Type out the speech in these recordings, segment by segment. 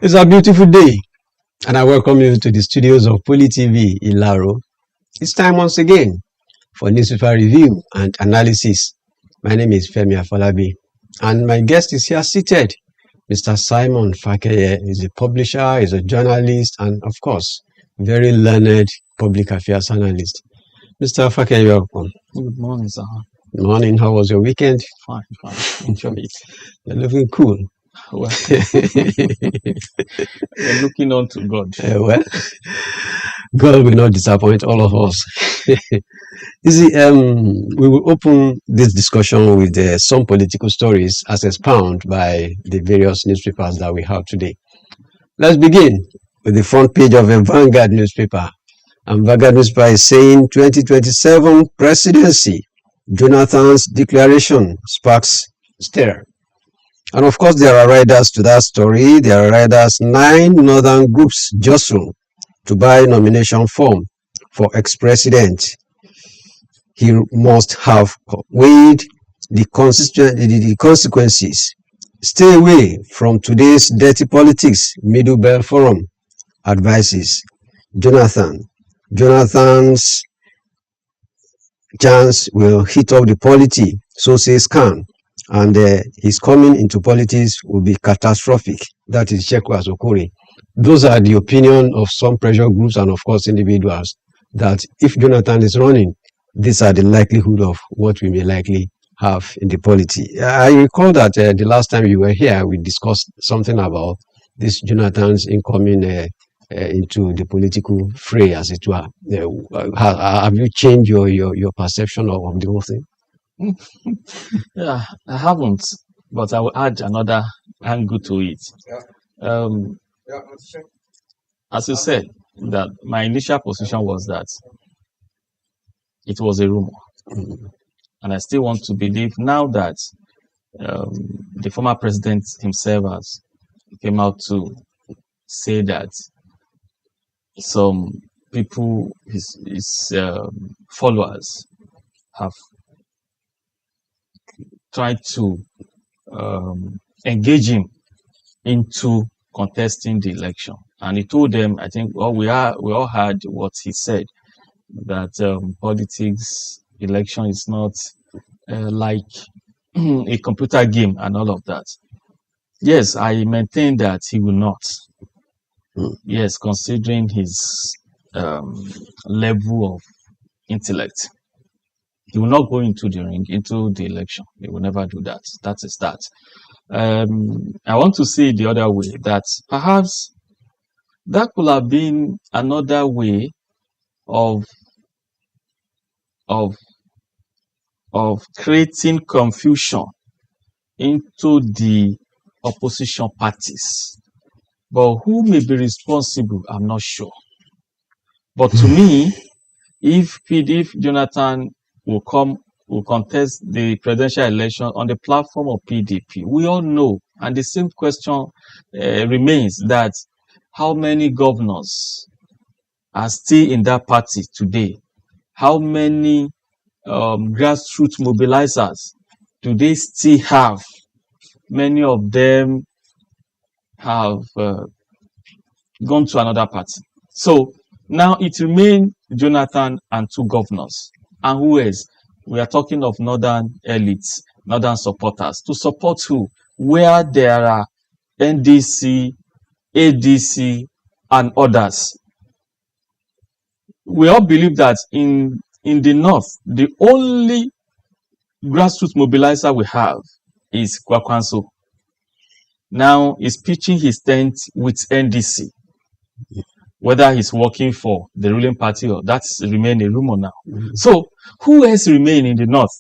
It's a beautiful day, and I welcome you to the studios of Poly TV in Laro. It's time once again for newspaper review and analysis. My name is Femi Afolabi, and my guest is here seated. Mr. Simon Fakeye is a publisher, is a journalist, and of course, very learned public affairs analyst. Mr. Fakeye, welcome. Good morning, sir. Good morning. How was your weekend? Fine. Enjoy it. You're looking cool. Well, we're looking on to God. Well, God will not disappoint all of us. You see, we will open this discussion with some political stories as expounded by the various newspapers that we have today. Let's begin with the front page of a Vanguard newspaper. And Vanguard newspaper is saying 2027 presidency, Jonathan's declaration sparks stir. And of course, there are riders to that story. There are riders, 9 northern groups jostle to buy nomination form for ex-president. He must have weighed the consequences. Stay away from today's dirty politics, Middle Belt Forum advises. Jonathan's chance will hit up the polity, so says Khan. And his coming into politics will be catastrophic. That is Sheku Azokuri. Those are the opinion of some pressure groups and of course individuals that if Jonathan is running, these are the likelihood of what we may likely have in the polity. I recall that the last time you were here, we discussed something about this Jonathan's incoming into the political fray, as it were. Have you changed your perception of the whole thing? Yeah, I haven't, but I will add another angle to it. As you said, that my initial position was that it was a rumor. And I still want to believe now that the former president himself has came out to say that some people, his followers, have tried to engage him into contesting the election. And he told them, I think, we all heard what he said, that politics, election is not like a computer game and all of that. Yes, I maintain that he will not. Yes, considering his level of intellect. He will not go into the ring, into the election. He will never do that. That is that. I want to say the other way, that perhaps that could have been another way of creating confusion into the opposition parties. But who may be responsible, I'm not sure. But to me, if Jonathan will contest the presidential election on the platform of PDP, we all know, and the same question remains, that how many governors are still in that party today? How many grassroots mobilizers do they still have? Many of them have gone to another party. So now it remains Jonathan and 2 governors. And who else? We are talking of northern elites, northern supporters. To support who? Where there are NDC, ADC, and others. We all believe that in the north, the only grassroots mobilizer we have is Kwakwanso. Now he's pitching his tent with NDC. Whether he's working for the ruling party or that's remain a rumor now. So who else remain in the north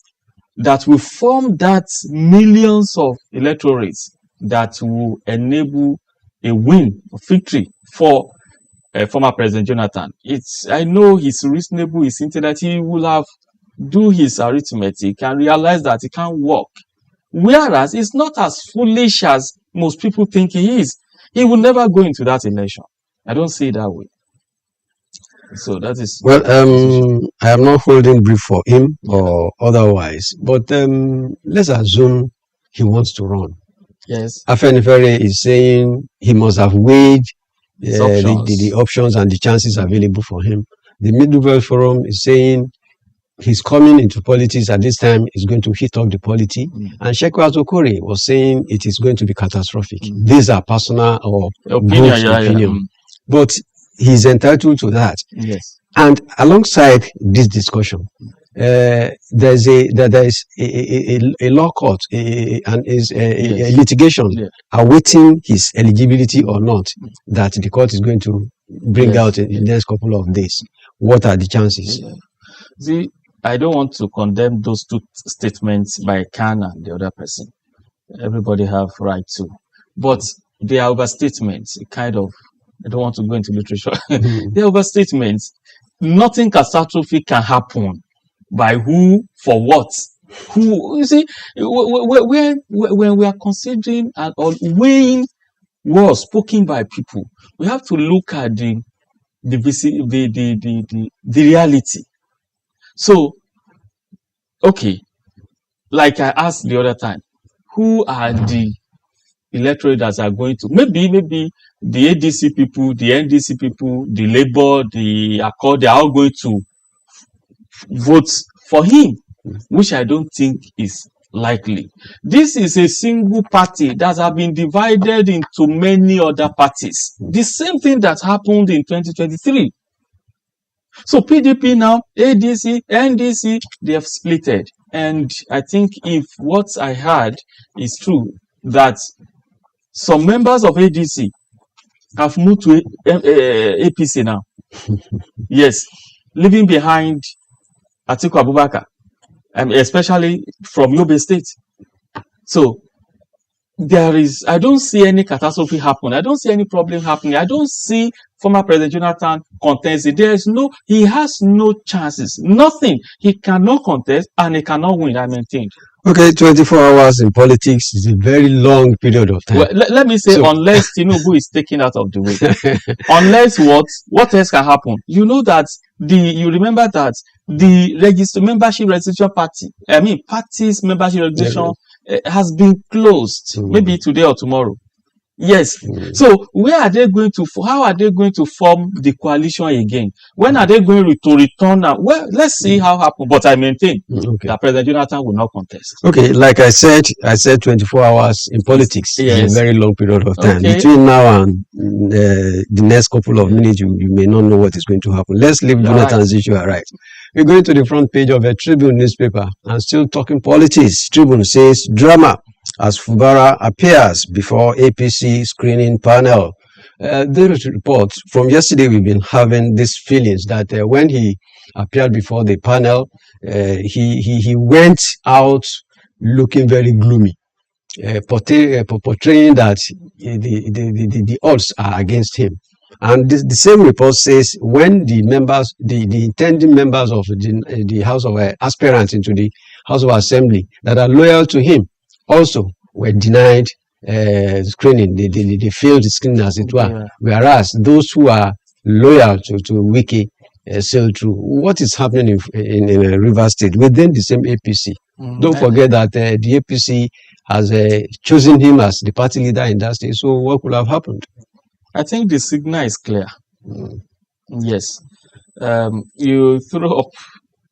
that will form that millions of electorates that will enable a win, a victory for former President Jonathan? I know he's reasonable, he's intellect, he will have do his arithmetic and realize that it can't work. Whereas it's not as foolish as most people think he is. He will never go into that election. I don't see it that way. So that is... Well, I am not holding brief for him or otherwise, but let's assume he wants to run. Yes. Afenifere is saying he must have weighed His options. the options and the chances available for him. The Middle Belt Forum is saying he's coming into politics at this time is going to hit up the polity. And Sheku Azokore was saying it is going to be catastrophic. These are personal or opinion. But he's entitled to that. Yes. And alongside this discussion, there is a law court and is a litigation awaiting his eligibility or not that the court is going to bring out in the next couple of days. What are the chances? See, I don't want to condemn those two statements by Khan and the other person. Everybody have right to, but they are overstatements. Kind of, I don't want to go into literature. They are overstatements. Nothing catastrophic can happen. By who, for what? Who? You see, when we are considering or weighing words spoken by people, we have to look at the reality. So, okay, like I asked the other time, who are the electorate that are going to maybe the ADC people, the NDC people, the Labour, the Accord, they are all going to vote for him, which I don't think is likely. This is a single party that has been divided into many other parties. The same thing that happened in 2023. So PDP now, ADC, NDC, they have splitted. And I think if what I heard is true, that some members of ADC have moved to APC now. Yes, leaving behind Atiku Abubakar, especially from Yobe State. So I don't see any catastrophe happening. I don't see any problem happening. I don't see former President Jonathan contesting. He has no chances. Nothing. He cannot contest and he cannot win, I maintain. Okay, 24 hours in politics is a very long period of time. Well, let me say, unless Tinubu is taken out of the way. Unless what else can happen? You know that you remember that the membership registration party's membership registration has been closed, maybe today or tomorrow. Yes. So how are they going to form the coalition again? When are they going to return now? Well, let's see how it happens. But I maintain that President Jonathan will not contest. Okay, like I said 24 hours in politics is a very long period of time. Between now and the next couple of minutes, you may not know what is going to happen. Let's leave Jonathan's issue right. We're going to the front page of a Tribune newspaper and still talking politics. Tribune says drama as Fubara appears before APC screening panel. The report from yesterday, we've been having these feelings that when he appeared before the panel, he went out looking very gloomy, portraying that the odds are against him. And the same report says when the intending members of the House of aspirants into the House of Assembly that are loyal to him also were denied screening. They failed the screening, as it were. Whereas those who are loyal to Wiki sailed through. What is happening in Rivers State within the same APC? Don't forget that the APC has chosen him as the party leader in that state. So what could have happened? I think the signal is clear. Yes. You threw up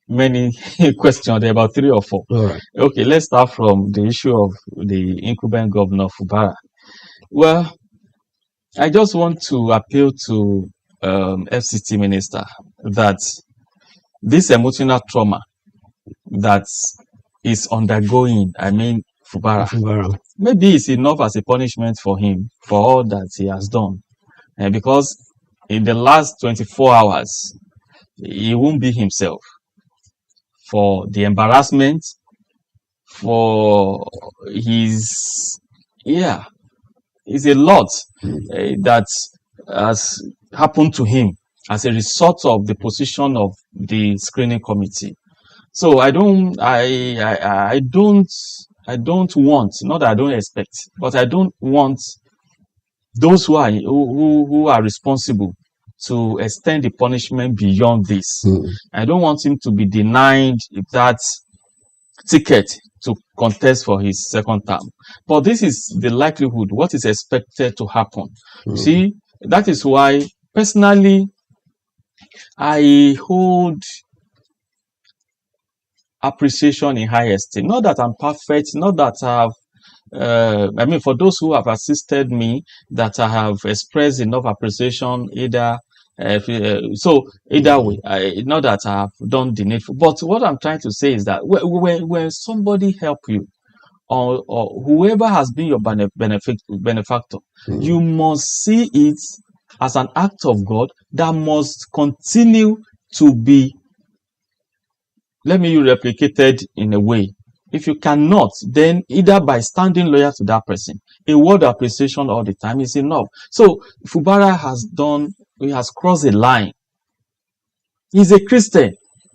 many questions, there about 3 or 4. All right. Okay, let's start from the issue of the incumbent governor Fubara. Well, I just want to appeal to FCT minister that this emotional trauma that is undergoing, Fubara, maybe it's enough as a punishment for him for all that he has done. Because in the last 24 hours, he won't be himself. For the embarrassment, for it's a lot that has happened to him as a result of the position of the screening committee. So I don't want, not that I don't expect, but I don't want those who are responsible to extend the punishment beyond this. I don't want him to be denied that ticket to contest for his second term. But this is the likelihood, what is expected to happen. See, that is why personally I hold appreciation in high esteem. Not that I'm perfect, not that for those who have assisted me, that I have expressed enough appreciation, either either way, not that I have done the needful. But what I'm trying to say is that when somebody help you, or whoever has been your benefactor, you must see it as an act of God that must continue to be, let me replicated in a way. If you cannot, then either by standing loyal to that person, a word of appreciation all the time is enough. So Fubara he has crossed a line. He's a Christian.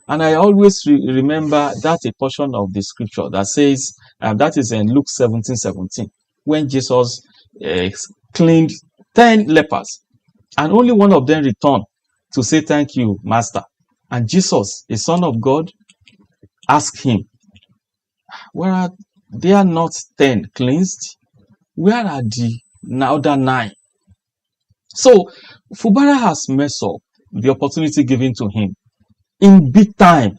And I always remember that a portion of the scripture that says, that is in Luke 17:17, when Jesus cleaned 10 lepers, and only one of them returned to say, "Thank you, Master." And Jesus, a Son of God, asked him, "Where are they are not 10 cleansed? Where are the other 9? So Fubara has messed up the opportunity given to him in big time.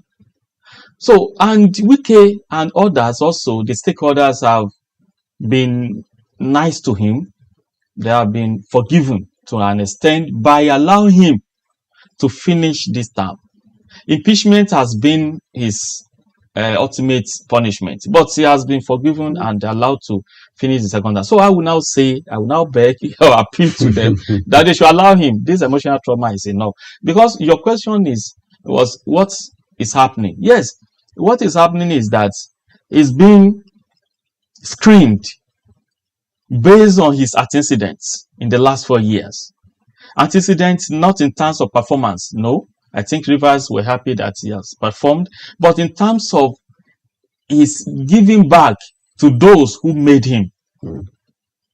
So, and Wike and others also, the stakeholders have been nice to him. They have been forgiven to an extent by allowing him to finish this term. Impeachment has been his ultimate punishment, but he has been forgiven and allowed to finish the second term. So I will now beg or appeal to them that they should allow him. This emotional trauma is enough. Because your question was what is happening? Yes, what is happening is that he's being screened based on his antecedents in the last 4 years. Antecedents not in terms of performance, no. I think Rivers were happy that he has performed, but in terms of his giving back to those who made him.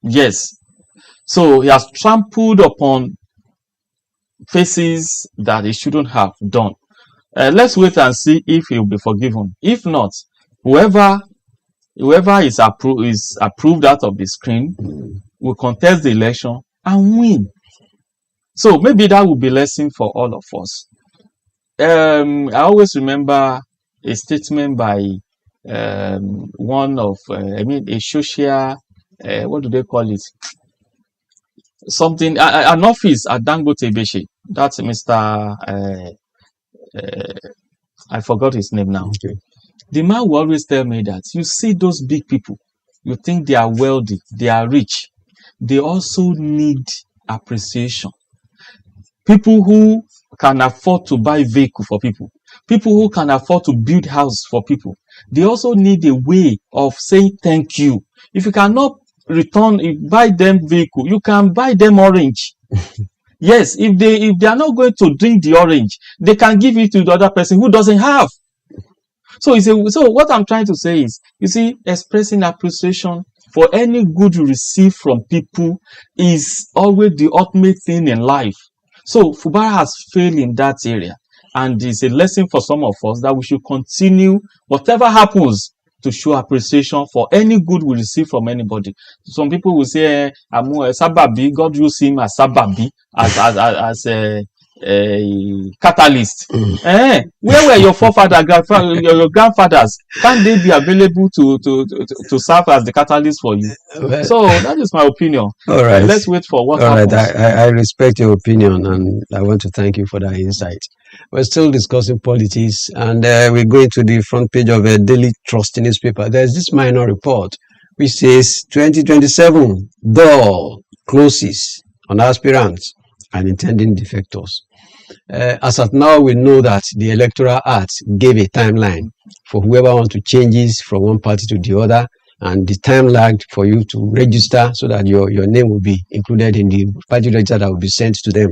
Yes. So he has trampled upon faces that he shouldn't have done. Let's wait and see if he will be forgiven. If not, whoever is approved out of the screen will contest the election and win. So maybe that will be a lesson for all of us. I always remember a statement by one of, a social, what do they call it? Something, an office at Dangote Beshi. That's Mr. I forgot his name now. Okay. The man will always tell me that you see those big people, you think they are wealthy, they are rich. They also need appreciation. People who can afford to buy vehicle for people who can afford to build house for people, they also need a way of saying thank you. If you cannot buy them vehicle, you can buy them orange. Yes, if they are not going to drink the orange, they can give it to the other person who doesn't have. So what I'm trying to say is, you see, expressing appreciation for any good you receive from people is always the ultimate thing in life. So Fubara has failed in that area, and it's a lesson for some of us that we should continue, whatever happens, to show appreciation for any good we receive from anybody. Some people will say, Sababi, God used him as Sababi, as a catalyst. Where were your forefathers, your grandfathers? Can they be available to serve as the catalyst for you? Well, So that is my opinion. all right. Let's wait for what All right, happens. I respect your opinion, and I want to thank you for that insight. We're still discussing politics, and we're going to the front page of a Daily Trust newspaper. There's this minor report which says 2027 door closes on aspirants and intending defectors. As of now, we know that the Electoral Act gave a timeline for whoever wants to changes from one party to the other, and the time lagged for you to register so that your name will be included in the party register that will be sent to them.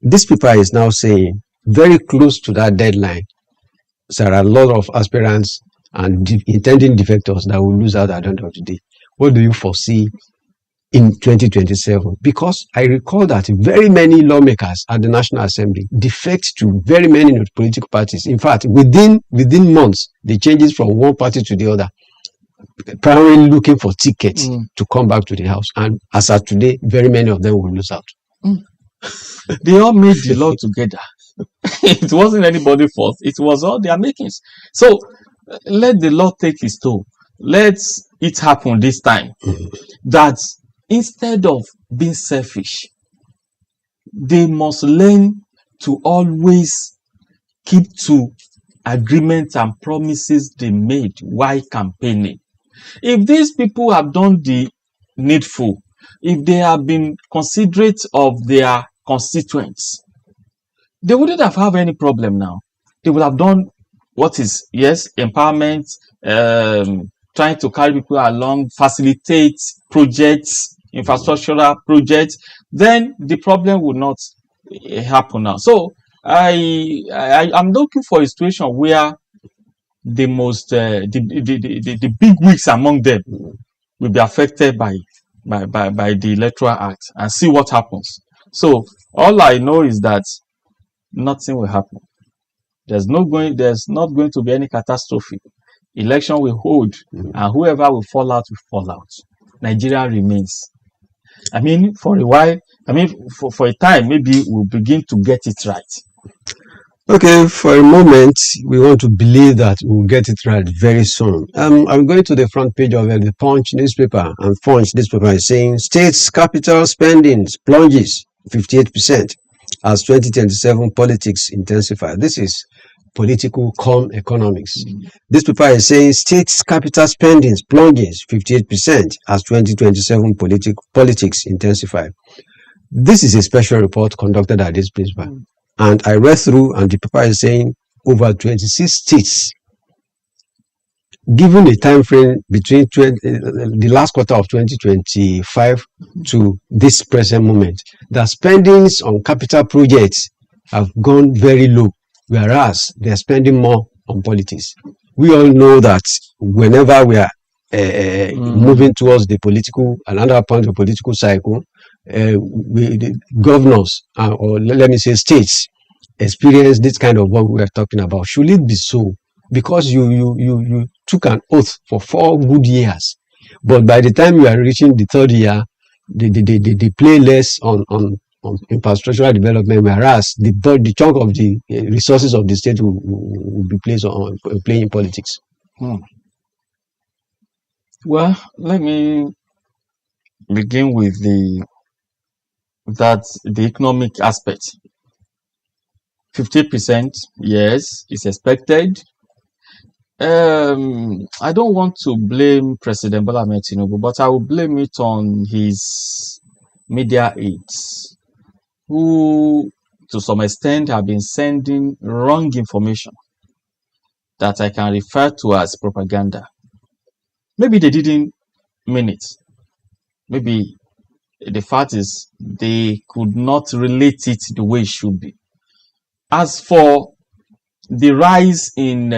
This paper is now saying very close to that deadline, there are a lot of aspirants and intending defectors that will lose out at the end of the day. What do you foresee in 2027? Because I recall that very many lawmakers at the National Assembly defect to very many political parties. In fact, within months, the changes from one party to the other. primarily looking for tickets to come back to the house. And as of today, very many of them will lose out. They all made the law together. It wasn't anybody's fault. It was all their makings. So let the law take its toll. Let it happen this time. That instead of being selfish, they must learn to always keep to agreements and promises they made while campaigning. If these people have done the needful, if they have been considerate of their constituents, they wouldn't have any problem now. They would have done what is, yes, empowerment, trying to carry people along, facilitate projects, infrastructural projects, then the problem would not happen now. So I'm looking for a situation where the most the big wigs among them will be affected by the Electoral Act and see what happens. So all I know is that nothing will happen. There's not going to be any catastrophe. Election will hold, and whoever will fall out will fall out. Nigeria remains. I mean, for a while, for a time, maybe we'll begin to get it right. Okay, for a moment, we want to believe that we'll get it right very soon. I'm going to the front page of the Punch newspaper, and Punch newspaper is saying states capital spending plunges 58% as 2027 politics intensify. This is political economics. This paper is saying states capital spending plunges 58% as 2027 politics intensify. This is a special report conducted at this paper. And I read through, and the paper is saying over 26 states, given a time frame between the last quarter of 2025 to this present moment, the spendings on capital projects have gone very low, whereas they are spending more on politics. We all know that whenever we are moving towards the another point of political cycle, the governors, or let me say states, experience this kind of work we are talking about. Should it be so? Because you took an oath for 4 good years, but by the time you are reaching the 3rd year, they play less on infrastructural development, whereas the chunk of the resources of the state will be placed on playing politics. Well, let me begin with the economic aspect. 50%, yes, is expected. I don't want to blame President Bola Ahmed Tinubu, but I will blame it on his media aides, who to some extent have been sending wrong information that I can refer to as propaganda. Maybe they didn't mean it. Maybe the fact is they could not relate it the way it should be. As for the rise in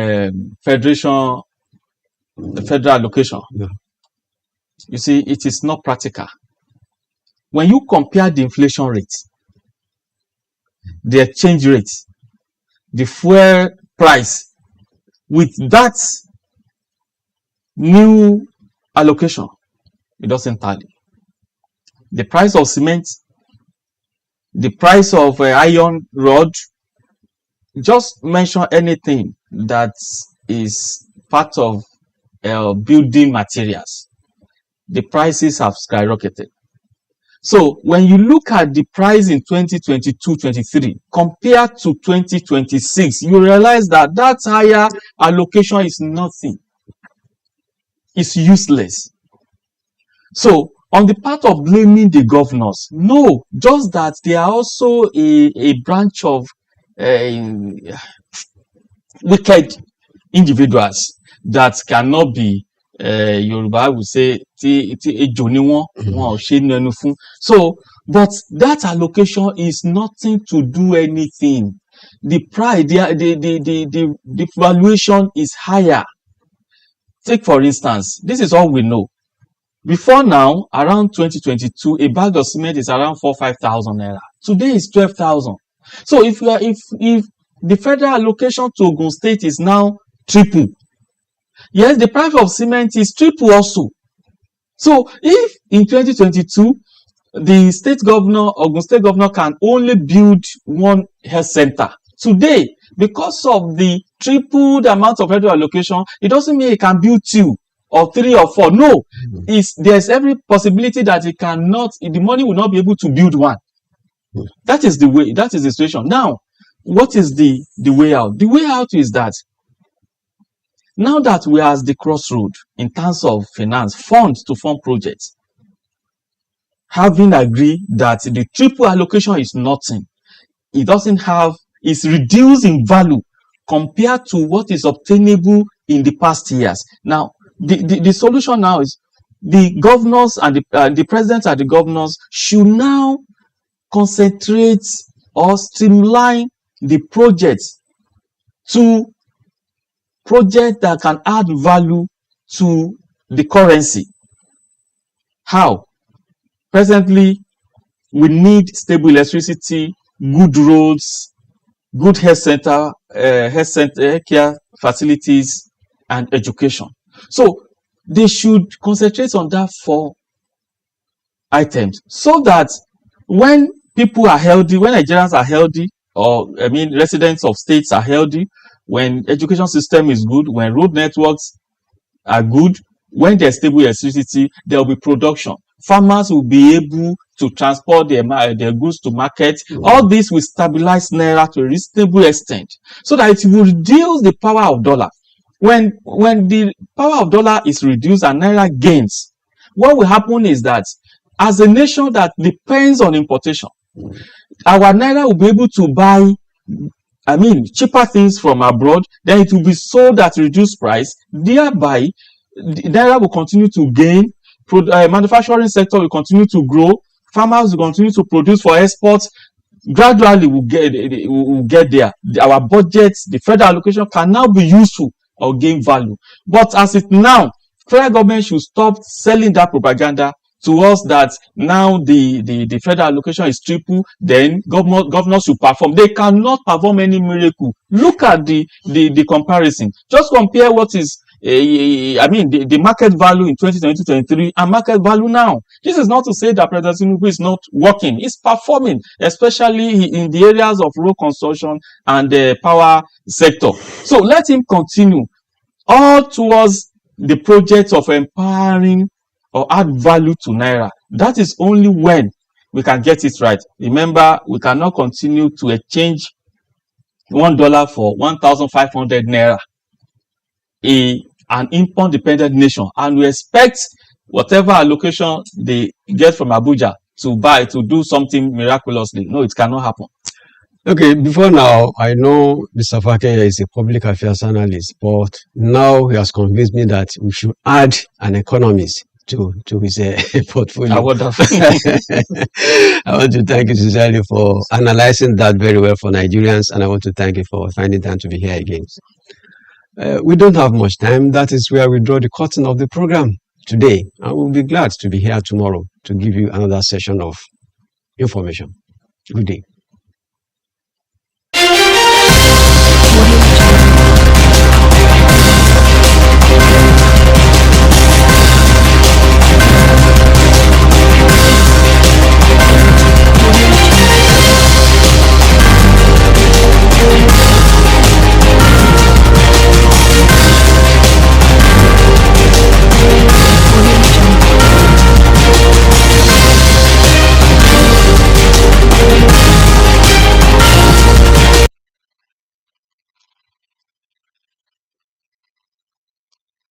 federal allocation, you see, it is not practical. When you compare the inflation rate, the exchange rate, the fuel price with that new allocation, it doesn't tally. The price of cement, the price of iron rod, just mention anything that is part of building materials. The prices have skyrocketed. So when you look at the price in 2022-23 compared to 2026, you realize that higher allocation is nothing. It's useless. So on the part of blaming the governors, no, just that they are also a branch of wicked individuals that cannot be Yoruba would say so, but that allocation is nothing to do anything. The price, the valuation is higher. Take for instance, this is all we know. Before now, around 2022, a bag of cement is around 4,000-5,000 naira. Today is 12,000. So if the federal allocation to Ogun State is now triple, Yes, the price of cement is triple also. So if in 2022 the state governor, Ogun State governor, can only build one health center today because of the tripled amount of federal allocation, it doesn't mean he can build 2 or 3 or 4. No, there's every possibility that he cannot. The money will not be able to build one. That is the way. That is the situation. Now, what is the way out? The way out is that now that we are at the crossroad in terms of finance, funds to fund projects, having agreed that the triple allocation is nothing, it doesn't have, it's reduced in value compared to what is obtainable in the past years. Now, the solution now is the governors and the presidents and the governors should now concentrate or streamline the projects to projects that can add value to the currency. How? Presently, we need stable electricity, good roads, good health care facilities, and education. So they should concentrate on that 4 items so that when people are healthy, when Nigerians are healthy, or residents of states are healthy, when education system is good, when road networks are good, when there's stable electricity, there will be production. Farmers will be able to transport their goods to market. All this will stabilize Naira to a reasonable extent so that it will reduce the power of dollar. When the power of dollar is reduced and Naira gains, what will happen is that as a nation that depends on importation, our Naira will be able to buy cheaper things from abroad, then it will be sold at reduced price. Thereby, the Naira will continue to gain, manufacturing sector will continue to grow, farmers will continue to produce for exports. Gradually, we'll get there. Our budgets, the federal allocation can now be useful or gain value. But as it now, federal government should stop selling that propaganda to us that now the federal allocation is triple, then governors should perform. They cannot perform any miracle. Look at the comparison. Just compare what is the market value in 2022-23 and market value now. This is not to say that President Tinubu is not working. He's performing, especially in the areas of road construction and the power sector. So let him continue all towards the project of empowering or add value to Naira. That is only when we can get it right. Remember, we cannot continue to exchange $1 for 1,500 Naira. An import-dependent nation, and we expect whatever allocation they get from Abuja to do something miraculously. No, it cannot happen. Okay, before now, I know Mr. Fake is a public affairs analyst, but now he has convinced me that we should add an economist to his portfolio. I want to thank you sincerely for analyzing that very well for Nigerians, and I want to thank you for finding time to be here again. We don't have much time. That is where we draw the curtain of the program today, and we'll be glad to be here tomorrow to give you another session of information. Good day.